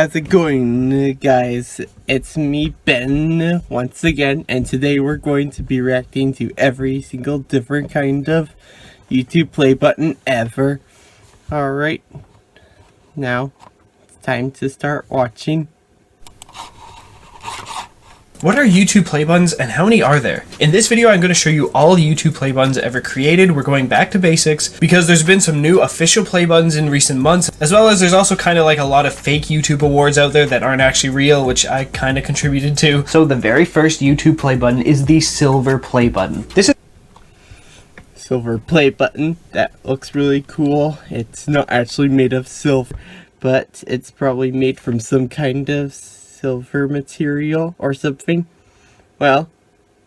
How's it going, guys? It's me, Ben, once again, and today we're going to be reacting to every single different kind of YouTube play button ever. Alright, now it's time to start watching. What are YouTube play buttons and how many are there? In this video I'm going to show you all YouTube play buttons ever created. We're going back to basics because there's been some new official play buttons in recent months, as well as there's also kind of like a lot of fake YouTube awards out there that aren't actually real, which I kind of contributed to. So the very first YouTube play button is the silver play button. This is Silver play button. That looks really cool. It's not actually made of silver, but it's probably made from some kind of silver material or something. Well,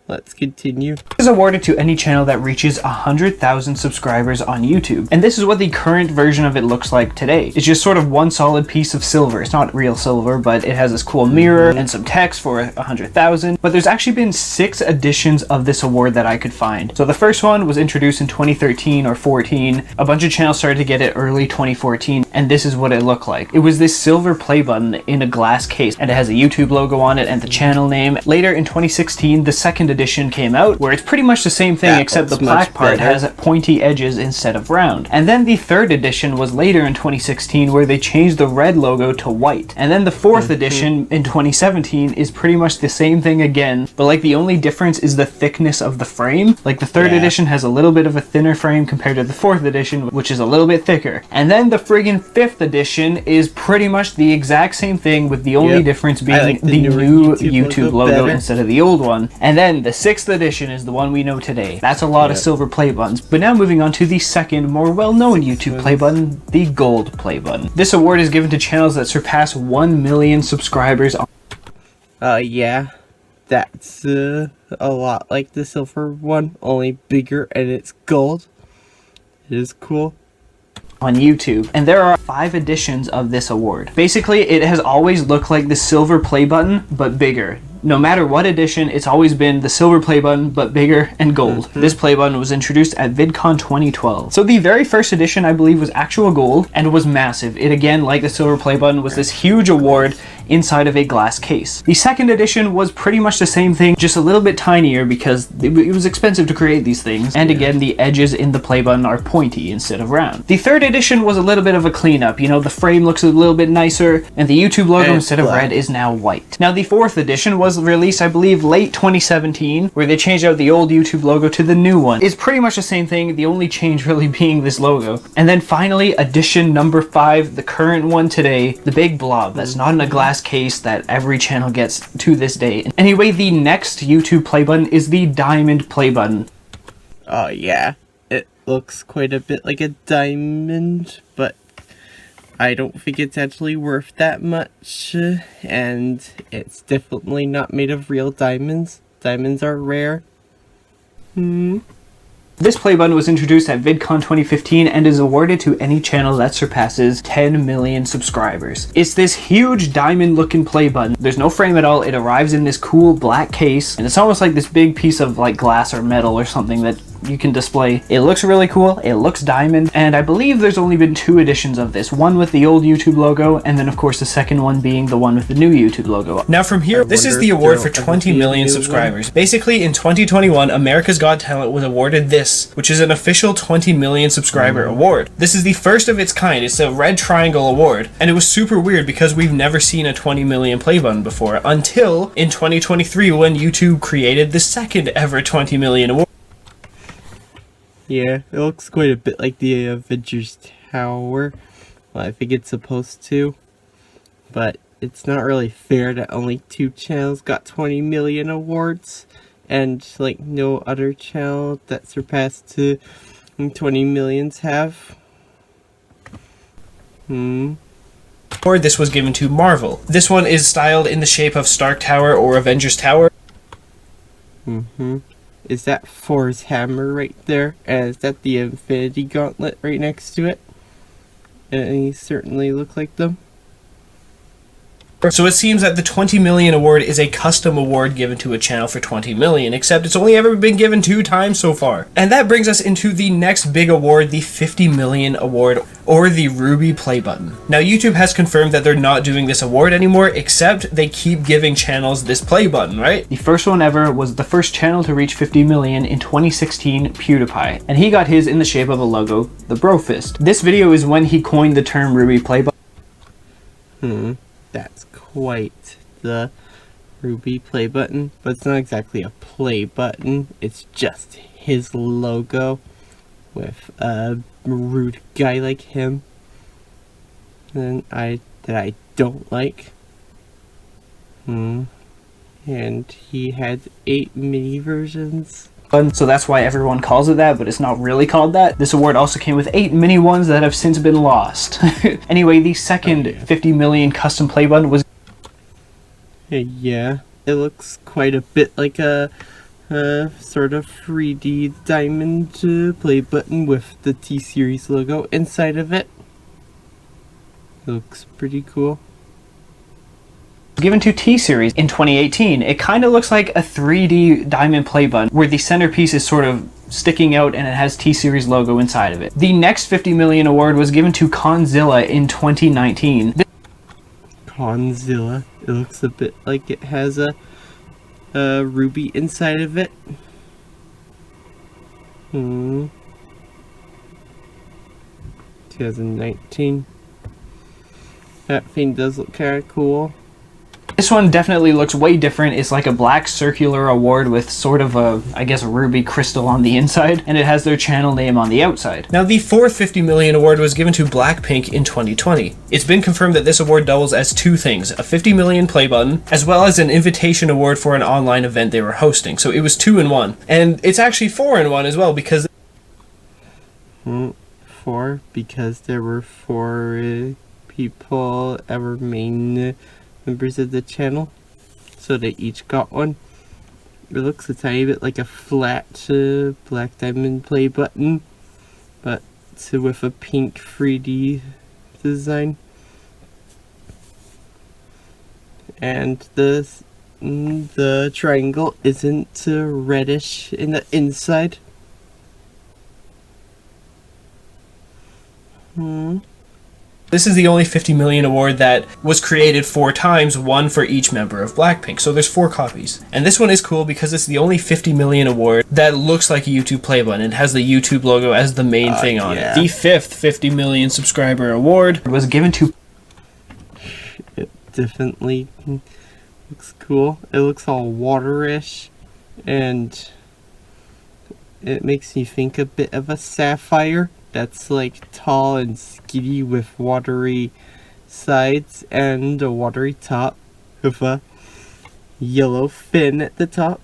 let's continue. This is awarded to any channel that reaches 100,000 subscribers on YouTube. And this is what the current version of it looks like today. It's just sort of one solid piece of silver. It's not real silver, but it has this cool mirror and some text for 100,000. But there's actually been 6 editions of this award that I could find. So the first one was introduced in 2013 or 14. A bunch of channels started to get it early 2014, and this is what it looked like. It was this silver play button in a glass case, and it has a YouTube logo on it and the channel name. Later in 2016, the second edition came out, where it's pretty much the same thing, except the black part has pointy edges instead of round. And then the third edition was later in 2016, where they changed the red logo to white. And then the fourth edition in 2017 is pretty much the same thing again, but like the only difference is the thickness of the frame. Like the third edition has a little bit of a thinner frame compared to the fourth edition, which is a little bit thicker. And then the friggin' fifth edition is pretty much the exact same thing, with the only difference being like the new YouTube logo instead of the old one. And then the sixth edition is the one we know today. That's a lot of silver play buttons. But now moving on to the second, more well-known YouTube play button, the gold play button. This award is given to channels that surpass 1 million subscribers on yeah, that's a lot like the silver one, only bigger, and it's gold. It is cool. On YouTube, and there are 5 editions of this award. Basically, it has always looked like the silver play button, but bigger. No matter what edition, it's always been the silver play button, but bigger and gold. This play button was introduced at VidCon 2012. So the very first edition, I believe, was actual gold and was massive. It, again, like the silver play button, was this huge award inside of a glass case. The second edition was pretty much the same thing, just a little bit tinier because it was expensive to create these things. And again, the edges in the play button are pointy instead of round. The third edition was a little bit of a cleanup. You know, the frame looks a little bit nicer, and the YouTube logo instead of red is now white. Now, the fourth edition was released, I believe, late 2017, where they changed out the old YouTube logo to the new one. It's pretty much the same thing, the only change really being this logo. And then finally, edition number 5, the current one today, the big blob that's not in a glass case that every channel gets to this day. Anyway, the next YouTube play button is the diamond play button. Oh yeah, it looks quite a bit like a diamond, but I don't think it's actually worth that much, and it's definitely not made of real diamonds. Diamonds are rare. This play button was introduced at VidCon 2015 and is awarded to any channel that surpasses 10 million subscribers. It's this huge diamond looking play button. There's no frame at all. It arrives in this cool black case, and it's almost like this big piece of like glass or metal or something that you can display. It looks really cool. It looks diamond, and I believe there's only been 2 editions of this. One with the old YouTube logo, and then of course the second one being the one with the new YouTube logo. Now from here, this is the award for 20 million subscribers. Basically, in 2021, America's Got Talent was awarded this, which is an official 20 million subscriber award. This is the first of its kind. It's a red triangle award, and it was super weird because we've never seen a 20 million play button before until in 2023, when YouTube created the second ever 20 million award. Yeah, it looks quite a bit like the Avengers Tower. Well, I think it's supposed to. But it's not really fair that only 2 channels got 20 million awards, and like no other channel that surpassed 20 millions have. Or this was given to Marvel. This one is styled in the shape of Stark Tower or Avengers Tower. Is that Thor's hammer right there? And is that the Infinity Gauntlet right next to it? And they certainly look like them. So it seems that the 20 million award is a custom award given to a channel for 20 million, except it's only ever been given 2 times so far. And that brings us into the next big award, the 50 million award, or the Ruby play button. Now YouTube has confirmed that they're not doing this award anymore, except they keep giving channels this play button, right? The first one ever was the first channel to reach 50 million in 2016, PewDiePie. And he got his in the shape of a logo, the bro fist. This video is when he coined the term Ruby play button. That's quite the Ruby play button, but it's not exactly a play button, it's just his logo with a rude guy like him that I don't like. And he had 8 mini versions. So that's why everyone calls it that, but it's not really called that. This award also came with 8 mini ones that have since been lost. Anyway, the second 50 million custom play button was... Yeah, it looks quite a bit like a sort of 3D diamond play button with the T-Series logo inside of it. Looks pretty cool. Given to T-Series in 2018. It kind of looks like a 3D diamond play button where the centerpiece is sort of sticking out and it has T-Series logo inside of it. The next 50 million award was given to Conzilla in 2019. Conzilla. It looks a bit like it has a ruby inside of it. 2019. That thing does look kind of cool. This one definitely looks way different. It's like a black circular award with sort of a, I guess, a ruby crystal on the inside, and it has their channel name on the outside. Now, the fourth 50 million award was given to Blackpink in 2020. It's been confirmed that this award doubles as 2 things, a 50 million play button, as well as an invitation award for an online event they were hosting. So it was 2 in 1. And it's actually 4 in 1 as well, because... 4, because there were 4 people ever main members of the channel, so they each got one. It looks a tiny bit like a flat black diamond play button, but with a pink 3D design. And the triangle isn't reddish in the inside. This is the only 50 million award that was created 4 times, 1 for each member of Blackpink. So there's 4 copies. And this one is cool because it's the only 50 million award that looks like a YouTube play button. It has the YouTube logo as the main thing on it. The 5th 50 million subscriber award was given to... It definitely looks cool. It looks all waterish, and it makes me think a bit of a sapphire. That's like tall and skinny with watery sides and a watery top with a yellow fin at the top.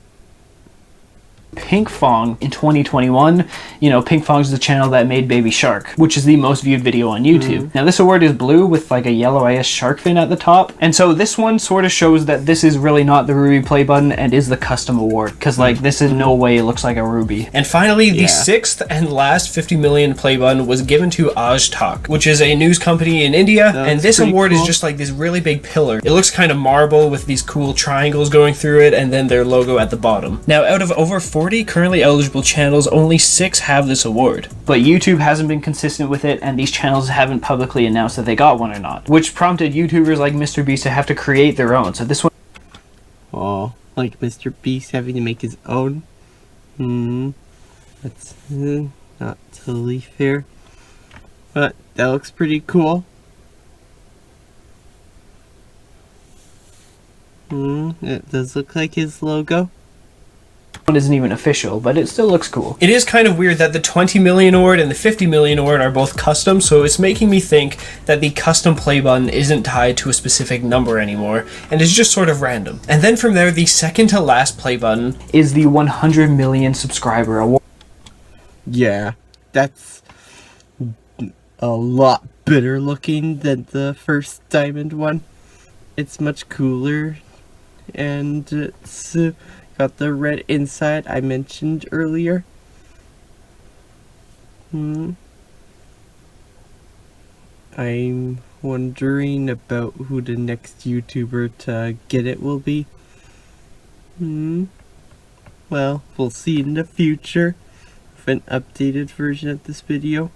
Pinkfong in 2021. You know, Pinkfong's the channel that made Baby Shark, which is the most viewed video on YouTube. Now this award is blue with like a yellow-ish shark fin at the top, and so this one sort of shows that this is really not the Ruby play button and is the custom award, because like this in no way looks like a Ruby. And finally, the 6th and last 50 million play button was given to Aaj Tak, which is a news company in India, and this award is just like this really big pillar. It looks kind of marble with these cool triangles going through it, and then their logo at the bottom. Now, out of over 40 currently eligible channels, only 6 have this award. But YouTube hasn't been consistent with it, and these channels haven't publicly announced that they got one or not, which prompted YouTubers like MrBeast to have to create their own. So this one... Oh, like MrBeast having to make his own? That's not totally fair. But that looks pretty cool. It does look like his logo. One isn't even official, but it still looks cool. It is kind of weird that the 20 million award and the 50 million award are both custom, so it's making me think that the custom play button isn't tied to a specific number anymore, and is just sort of random. And then from there, the second to last play button is the 100 million subscriber award. Yeah, that's a lot better looking than the first diamond one. It's much cooler, and it's got the red inside I mentioned earlier. I'm wondering about who the next YouTuber to get it will be? Well, we'll see in the future with an updated version of this video.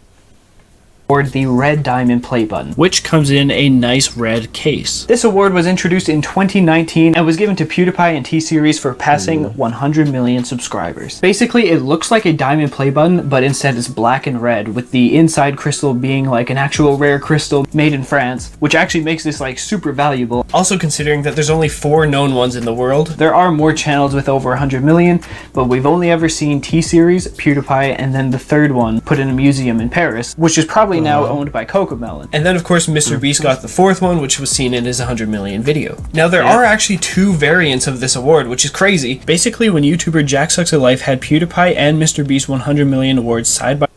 Award, the Red Diamond Play Button, which comes in a nice red case. This award was introduced in 2019 and was given to PewDiePie and T-Series for passing 100 million subscribers. Basically, it looks like a diamond play button, but instead it's black and red, with the inside crystal being like an actual rare crystal made in France, which actually makes this like super valuable. Also considering that there's only 4 known ones in the world. There are more channels with over 100 million, but we've only ever seen T-Series, PewDiePie, and then the third one put in a museum in Paris, which is probably now owned by Cocomelon. And then of course Mr. Beast got the 4th one, which was seen in his 100 million video. Now there are actually 2 variants of this award, which is crazy. Basically, when YouTuber Jack Sucks at Life had PewDiePie and Mr. Beast 100 million awards side by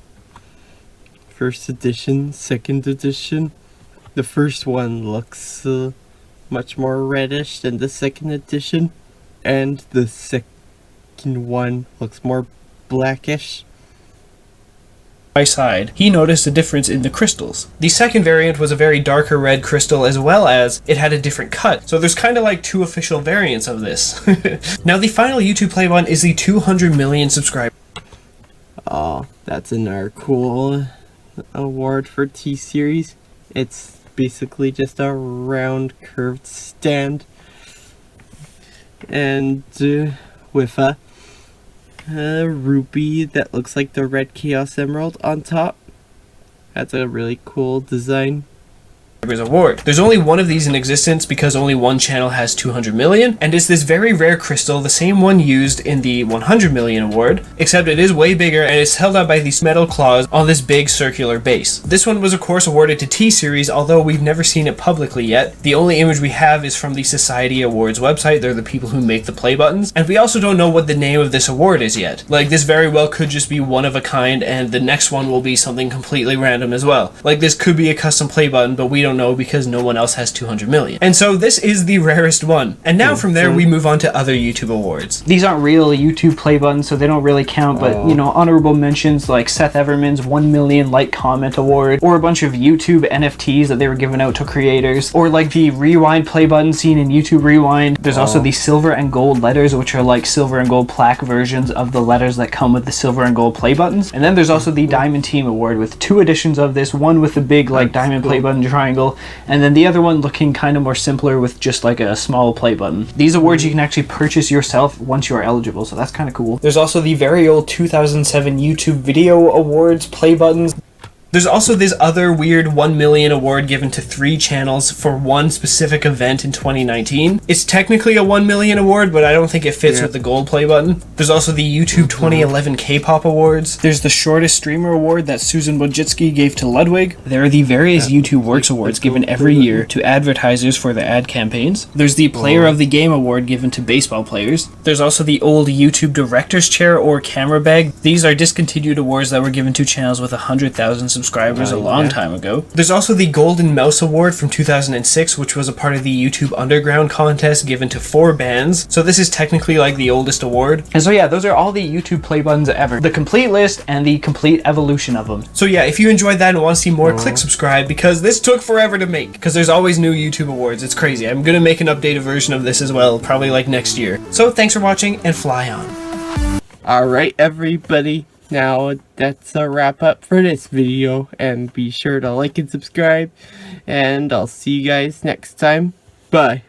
First edition, second edition. The first one looks much more reddish than the second edition, and the second one looks more blackish. side, he noticed a difference in the crystals. The second variant was a very darker red crystal, as well as it had a different cut. So there's kind of like 2 official variants of this. Now the final YouTube play button is the 200 million subscriber. Oh, that's another cool award for T-Series. It's basically just a round curved stand, and with a rupee that looks like the red Chaos Emerald on top. That's a really cool design. Award. There's only one of these in existence because only one channel has 200 million, and it's this very rare crystal, the same one used in the 100 million award, except it is way bigger and it's held up by these metal claws on this big circular base. This one was of course awarded to T-Series, although we've never seen it publicly yet. The only image we have is from the Society Awards website. They're the people who make the play buttons, and we also don't know what the name of this award is yet. Like, this very well could just be one of a kind, and the next one will be something completely random as well. Like, this could be a custom play button, but we don't know because no one else has 200 million. And so this is the rarest one. And now from there we move on to other YouTube awards. These aren't real YouTube play buttons, so they don't really count, but you know, honorable mentions like Seth Everman's 1 million like comment award, or a bunch of YouTube NFTs that they were giving out to creators, or like the rewind play button seen in YouTube Rewind. There's also the silver and gold letters, which are like silver and gold plaque versions of the letters that come with the silver and gold play buttons. And then there's also the Diamond Team Award with 2 editions of this, one with the big like diamond play button triangle, and then the other one looking kind of more simpler with just like a small play button. These awards you can actually purchase yourself once you are eligible, so that's kind of cool. There's also the very old 2007 YouTube Video Awards play buttons. There's also this other weird 1 million award given to 3 channels for one specific event in 2019. It's technically a 1 million award, but I don't think it fits with the gold play button. There's also the YouTube 2011 K-pop awards. There's the shortest streamer award that Susan Wojcicki gave to Ludwig. There are the various YouTube Works awards given every year to advertisers for their ad campaigns. There's the Player of the Game award given to baseball players. There's also the old YouTube Director's Chair or Camera Bag. These are discontinued awards that were given to channels with 100,000 subscribers a long time ago. There's also the Golden Mouse Award from 2006, which was a part of the YouTube Underground contest given to 4 bands. So this is technically like the oldest award. And so yeah, those are all the YouTube play buttons ever. The complete list and the complete evolution of them. So yeah, if you enjoyed that and want to see more, click subscribe, because this took forever to make, because there's always new YouTube awards. It's crazy. I'm gonna make an updated version of this as well, probably like next year. So thanks for watching, and fly on. Alright everybody, now that's a wrap up for this video, and be sure to like and subscribe, and I'll see you guys next time. Bye.